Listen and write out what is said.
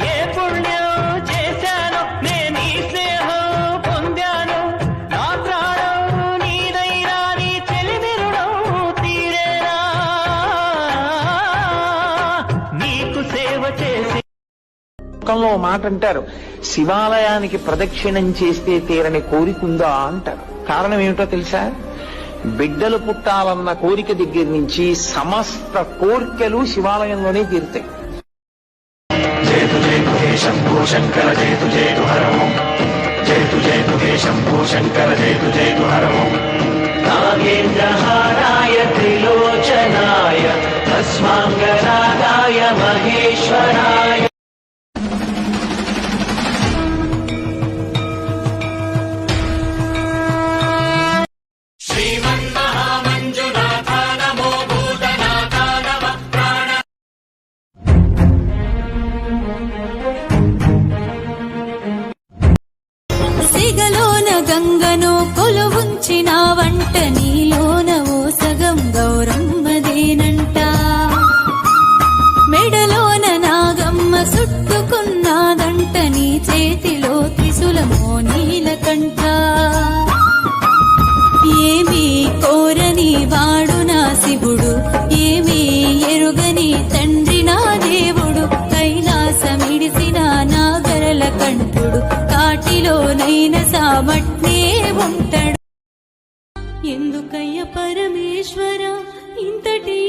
ఏ పుణ్యం చేశాను నేను ఈ స్నేహం పొందాను నా ప్రాణం నీదైనా నీ చెలిమి రుణం తీరేనా నీకు సేవ చేసి మాట అంటారు, శివాలయానికి ప్రదక్షిణం చేస్తే తీరని కోరికుందా అంటారు. కారణం ఏమిటో తెలుసా? బిడ్డలు పుట్టాలన్న కోరిక దగ్గర నుంచి సమస్త కోరికలు శివాలయంలోనే తీరుతాయి. జయతు జయతు హే శంభో శంకర జయతు జయతు హర ఓం జయతు జయతు హే శంభో శంకర జయతు జయతు హర ఓం నాగేంద్రహారాయ త్రిలోచనాయ భస్మాంగరాగాయ మహేశ్వరాయ సిగలోన గంగను కొలువుంచిన వంట నీలోన ఓ సగం గౌరమ్మదేనంట మెడలోన నాగమ్మ చుట్టుకున్నాదంట నీ చేతిలో త్రిశూలమో నీలకంఠ ఏమీ కోరని వాడు నా శివుడు ఏమీ ఎరుగని తండ్రి నా దేవుడు కైలాసమిడిసిన నాగరల కంఠుడు కాటిలోనైన సామట్నే ఉంటాడు. ఎందుకయ్య పరమేశ్వర ఇంతటి